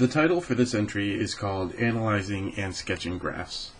The title for this entry is called Analyzing and Sketching Graphs.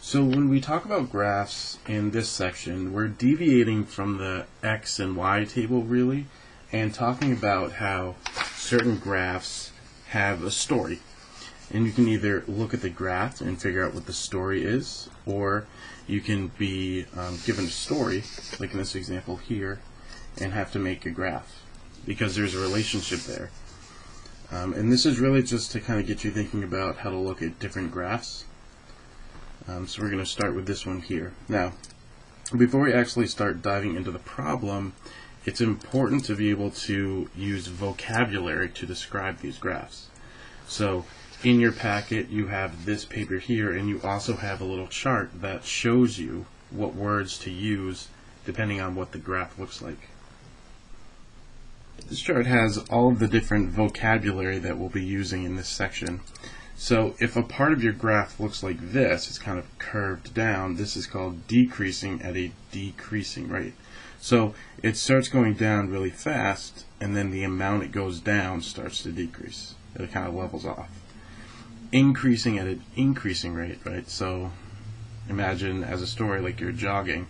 So when we talk about graphs in this section, we're deviating from the X and Y table really, and talking about how certain graphs have a story. And you can either look at the graph and figure out what the story is, or you can be given a story, like in this example here, and have to make a graph, because there's a relationship there. And this is really just to kind of get you thinking about how to look at different graphs. So we're going to start with this one here. Now, before we actually start diving into the problem, it's important to be able to use vocabulary to describe these graphs. So in your packet you have this paper here, and you also have a little chart that shows you what words to use depending on what the graph looks like. This chart has all of the different vocabulary that we'll be using in this section. So if a part of your graph looks like this, it's kind of curved down, this is called decreasing at a decreasing rate. So it starts going down really fast, and then the amount it goes down starts to decrease. It kind of levels off. Increasing at an increasing rate, right? So imagine as a story like you're jogging,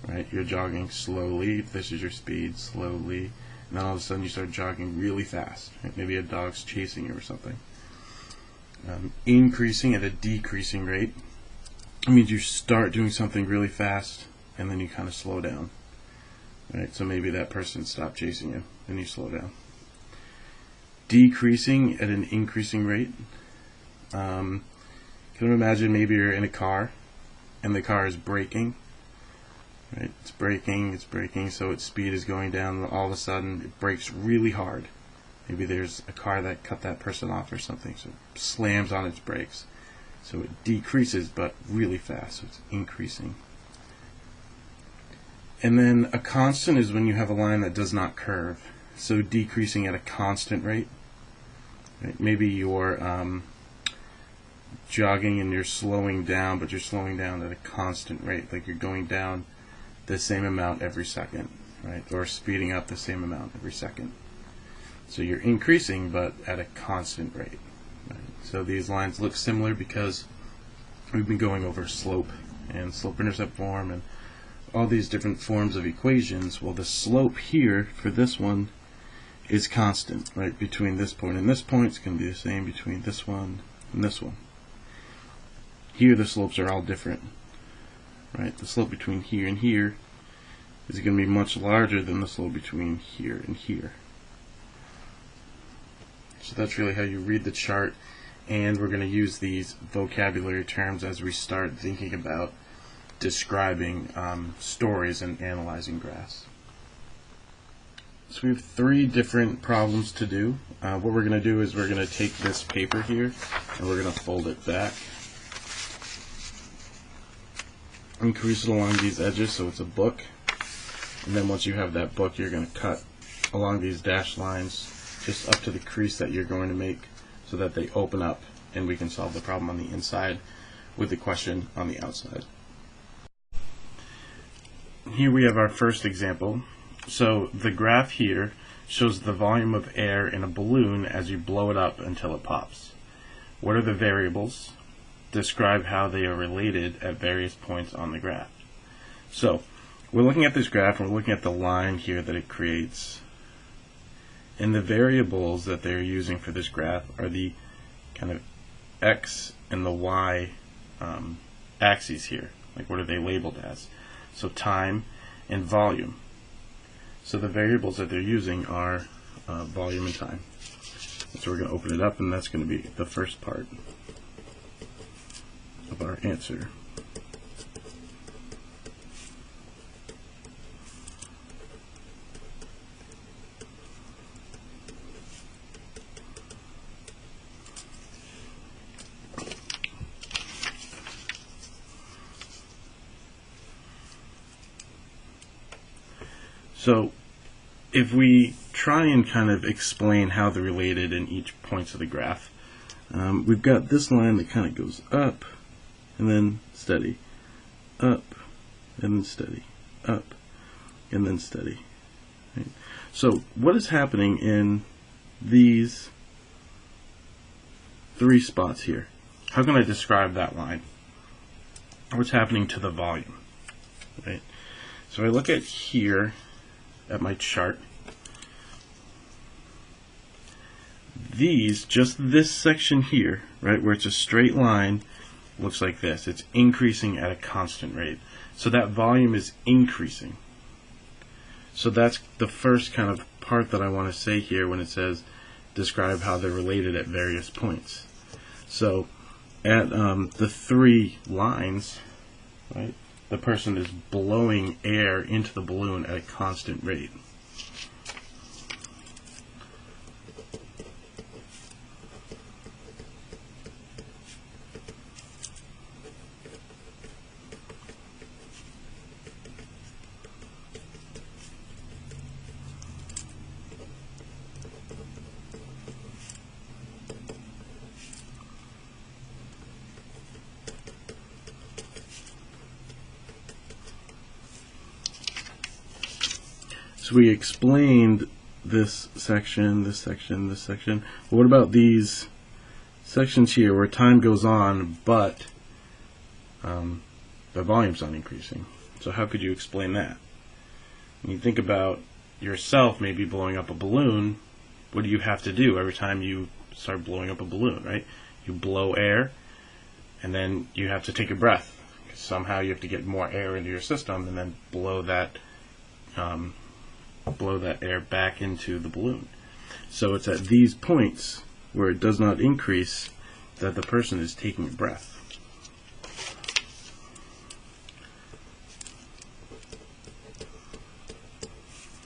right? You're jogging slowly, if this is your speed, slowly, and then all of a sudden you start jogging really fast. Right? Maybe a dog's chasing you or something. Increasing at a decreasing rate means you start doing something really fast and then you kind of slow down. Right? So maybe that person stopped chasing you and you slow down. Decreasing at an increasing rate. Can you imagine maybe you're in a car and the car is braking? Right? It's braking, so its speed is going down, and all of a sudden it brakes really hard. Maybe there's a car that cut that person off or something, so it slams on its brakes. So it decreases, but really fast, so it's increasing. And then a constant is when you have a line that does not curve. So decreasing at a constant rate. Right? Maybe you're jogging and you're slowing down, but you're slowing down at a constant rate, like you're going down the same amount every second, right? Or speeding up the same amount every second. So you're increasing, but at a constant rate. Right? So these lines look similar because we've been going over slope and slope-intercept form and all these different forms of equations. Well, the slope here for this one is constant, right? Between this point and this point, it's going to be the same between this one and this one. Here the slopes are all different, right? The slope between here and here is going to be much larger than the slope between here and here. So that's really how you read the chart, and we're going to use these vocabulary terms as we start thinking about describing stories and analyzing graphs. So we have 3 different problems to do. What we're going to do is we're going to take this paper here and we're going to fold it back. Increase it along these edges so it's a book, and then once you have that book, you're going to cut along these dashed lines just up to the crease that you're going to make so that they open up and we can solve the problem on the inside with the question on the outside. Here we have our first example. So the graph here shows the volume of air in a balloon as you blow it up until it pops. What are the variables? Describe how they are related at various points on the graph. So we're looking at this graph and we're looking at the line here that it creates. And the variables that they're using for this graph are the kind of X and the Y axes here. Like, what are they labeled as? So time and volume. So the variables that they're using are volume and time. So we're going to open it up, and that's going to be the first part of our answer. So if we try and kind of explain how they're related in each points of the graph, we've got this line that kind of goes up and then steady, up and then steady, up and then steady. Right? So what is happening in these three spots here. How can I describe that line? What's happening to the volume? Right? So I look at here at my chart. Just this section here, right, where it's a straight line, looks like this. It's increasing at a constant rate. So that volume is increasing. So that's the first kind of part that I want to say here when it says describe how they're related at various points. So at the three lines, right, the person is blowing air into the balloon at a constant rate. So we explained this section, this section, this section. But what about these sections here where time goes on, but the volume's not increasing? So how could you explain that? When you think about yourself maybe blowing up a balloon, what do you have to do every time you start blowing up a balloon, right? You blow air, and then you have to take a breath. Somehow you have to get more air into your system and then blow that air back into the balloon. So it's at these points where it does not increase that the person is taking a breath.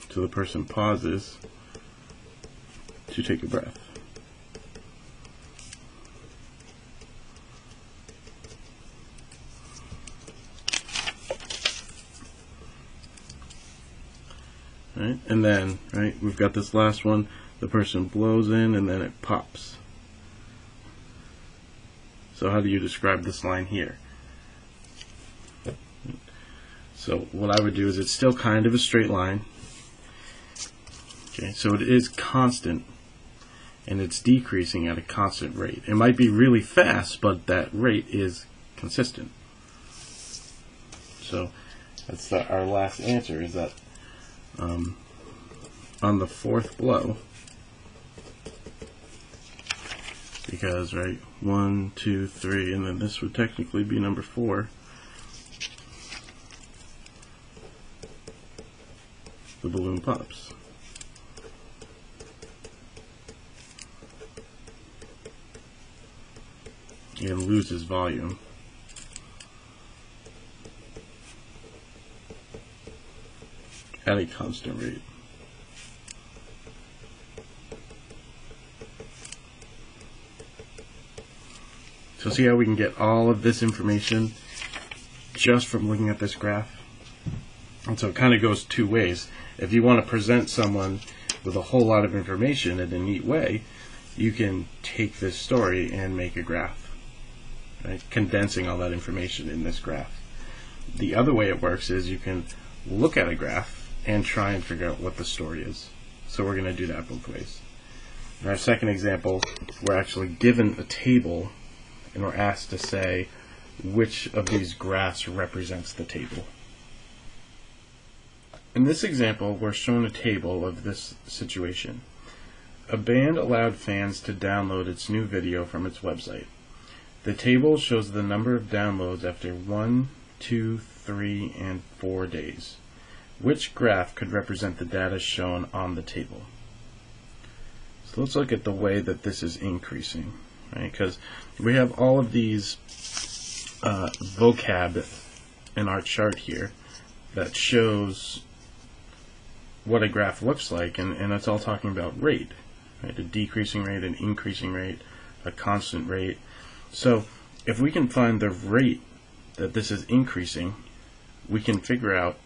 So the person pauses to take a breath. Right? And then, right, we've got this last one, the person blows in and then it pops. So how do you describe this line here? So what I would do is it's still kind of a straight line. Okay, so it is constant and it's decreasing at a constant rate. It might be really fast, but that rate is consistent. So that's our last answer, is that on the fourth blow, because, right, 1, 2, 3, and then this would technically be number 4, the balloon pops. And loses volume. At a constant rate. So see how we can get all of this information just from looking at this graph? And so it kind of goes two ways. If you want to present someone with a whole lot of information in a neat way, you can take this story and make a graph, right? Condensing all that information in this graph. The other way it works is you can look at a graph and try and figure out what the story is. So we're going to do that both ways. In our second example, we're actually given a table and we're asked to say which of these graphs represents the table. In this example, we're shown a table of this situation. A band allowed fans to download its new video from its website. The table shows the number of downloads after 1, 2, 3, and 4 days. Which graph could represent the data shown on the table? So let's look at the way that this is increasing, right? Because we have all of these vocab in our chart here that shows what a graph looks like, and it's all talking about rate, right? A decreasing rate, an increasing rate, a constant rate. So if we can find the rate that this is increasing, we can figure out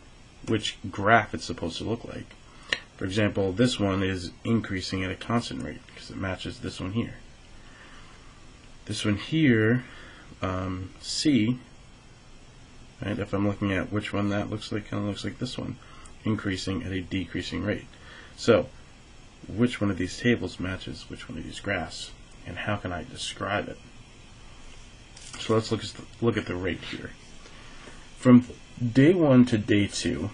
which graph it's supposed to look like. For example, this one is increasing at a constant rate because it matches this one here. This one here, C, right, if I'm looking at which one that looks like, kind of looks like this one, increasing at a decreasing rate. So which one of these tables matches which one of these graphs? and how can I describe it? So let's look at the rate here. From day 1 to day 2,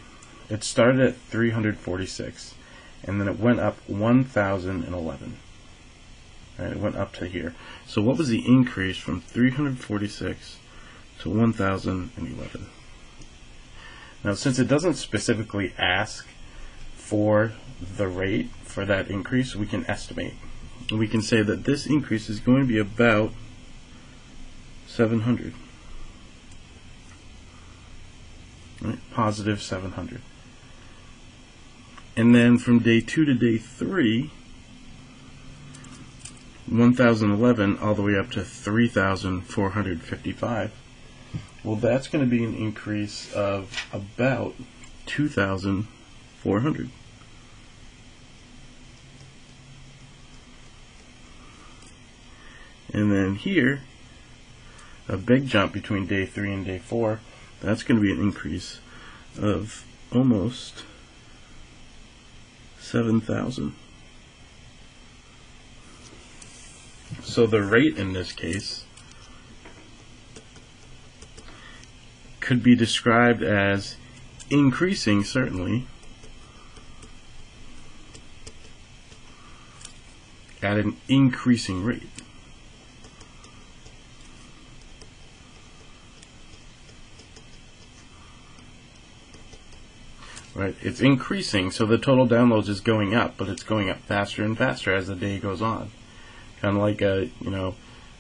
it started at 346, and then it went up 1,011. Right, it went up to here. So what was the increase from 346 to 1,011? Now, since it doesn't specifically ask for the rate for that increase, we can estimate. And we can say that this increase is going to be about 700. Right, positive 700. And then from day 2 to day 3, 1,011 all the way up to 3,455. Well, that's going to be an increase of about 2,400. And then here, a big jump between day 3 and day 4, that's going to be an increase of almost 7,000. So the rate in this case could be described as increasing, certainly, at an increasing rate. Right, it's increasing, so the total downloads is going up, but it's going up faster and faster as the day goes on. Kind of like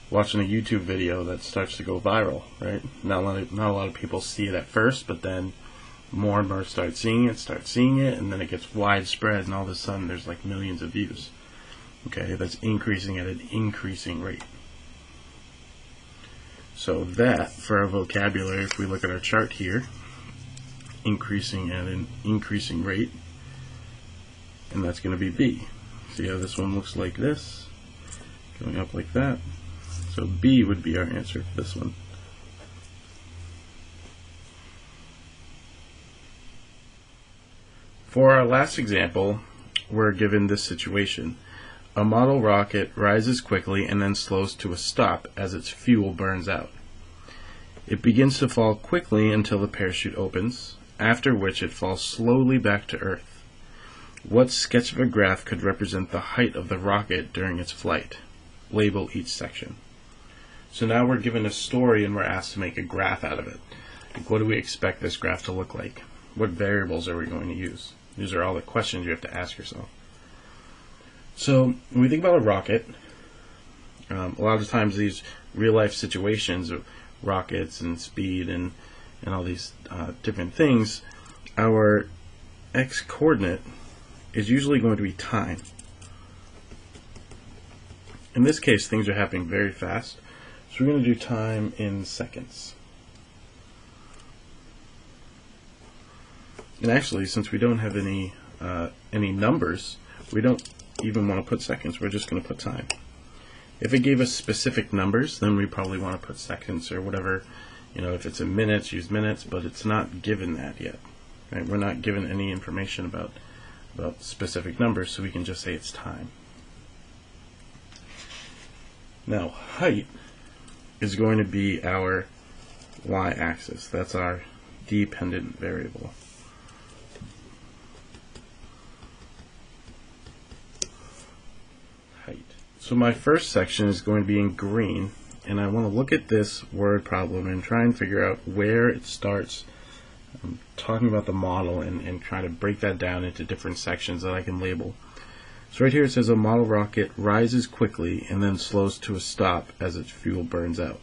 watching a YouTube video that starts to go viral, right? Not a lot of people see it at first, but then more and more start seeing it, and then it gets widespread, and all of a sudden there's like millions of views. Okay, that's increasing at an increasing rate. So that, for our vocabulary, if we look at our chart here, increasing at an increasing rate, and that's going to be B. See how this one looks like this, going up like that. So B would be our answer for this one. For our last example, we're given this situation. A model rocket rises quickly and then slows to a stop as its fuel burns out. It begins to fall quickly until the parachute opens, after which it falls slowly back to Earth. What sketch of a graph could represent the height of the rocket during its flight? Label each section. So now we're given a story and we're asked to make a graph out of it. Like, what do we expect this graph to look like? What variables are we going to use? These are all the questions you have to ask yourself. So when we think about a rocket, a lot of times these real life situations of rockets and speed and all these different things, our x-coordinate is usually going to be time. In this case, things are happening very fast, so we're going to do time in seconds. And actually, since we don't have any numbers, we don't even want to put seconds. We're just going to put time. If it gave us specific numbers, then we probably want to put seconds or whatever. You know, if it's in minutes, use minutes, but it's not given that yet. Right? We're not given any information about specific numbers, so we can just say it's time. Now, height is going to be our y-axis. That's our dependent variable. Height. So my first section is going to be in green, and I want to look at this word problem and try and figure out where it starts. I'm talking about the model and trying to break that down into different sections that I can label. So right here it says a model rocket rises quickly and then slows to a stop as its fuel burns out.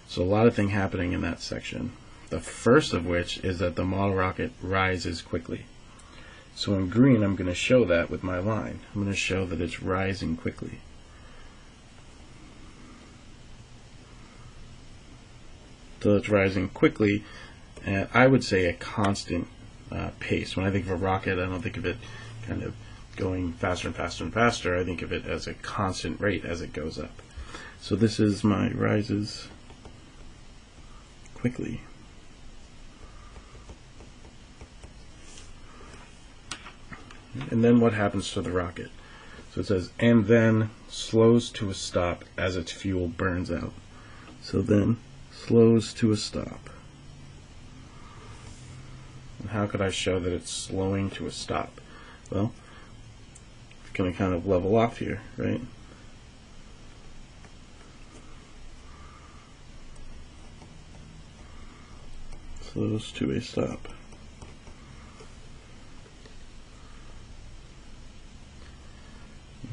So a lot of things happening in that section. The first of which is that the model rocket rises quickly. So in green I'm going to show that with my line. I'm going to show that it's rising quickly. So it's rising quickly, and I would say a constant pace. When I think of a rocket, I don't think of it kind of going faster and faster and faster. I think of it as a constant rate as it goes up. So this is my rises quickly. And then what happens to the rocket? So it says, and then slows to a stop as its fuel burns out. So then slows to a stop. And how could I show that it's slowing to a stop? Well, it's going to kind of level off here, right? Slows to a stop.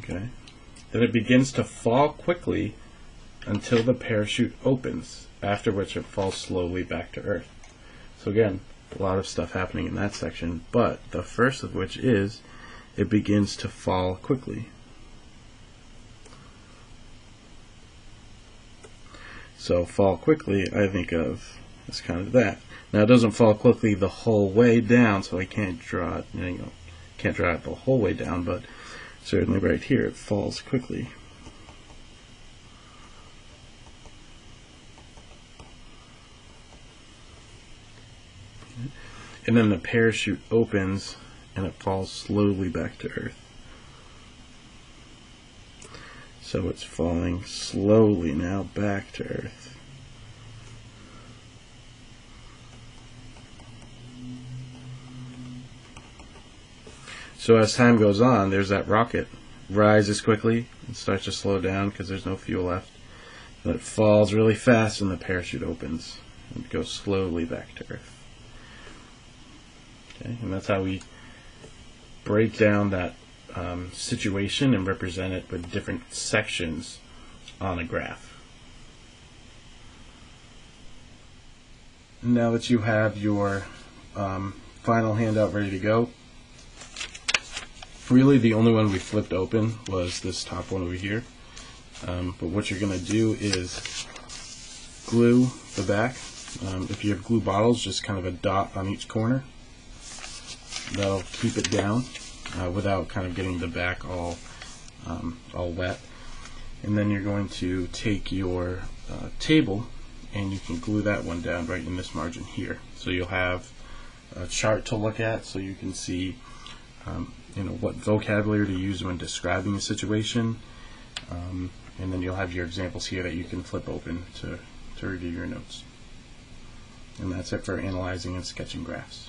Okay. Then it begins to fall quickly until the parachute opens, after which it falls slowly back to Earth. So again, a lot of stuff happening in that section, but the first of which is it begins to fall quickly. So fall quickly, I think of as kind of that. Now it doesn't fall quickly the whole way down, so I can't draw it, can't draw it the whole way down, but certainly right here it falls quickly. And then the parachute opens and it falls slowly back to Earth. So it's falling slowly now back to Earth. So as time goes on, there's that rocket. Rises quickly and starts to slow down because there's no fuel left. Then it falls really fast and the parachute opens and goes slowly back to Earth. Okay, and that's how we break down that situation and represent it with different sections on a graph. Now that you have your final handout ready to go, really the only one we flipped open was this top one over here. But what you're going to do is glue the back. If you have glue bottles, just kind of a dot on each corner. That'll keep it down without kind of getting the back all wet. And then you're going to take your table and you can glue that one down right in this margin here. So you'll have a chart to look at so you can see what vocabulary to use when describing a situation. And then you'll have your examples here that you can flip open to review your notes. And that's it for analyzing and sketching graphs.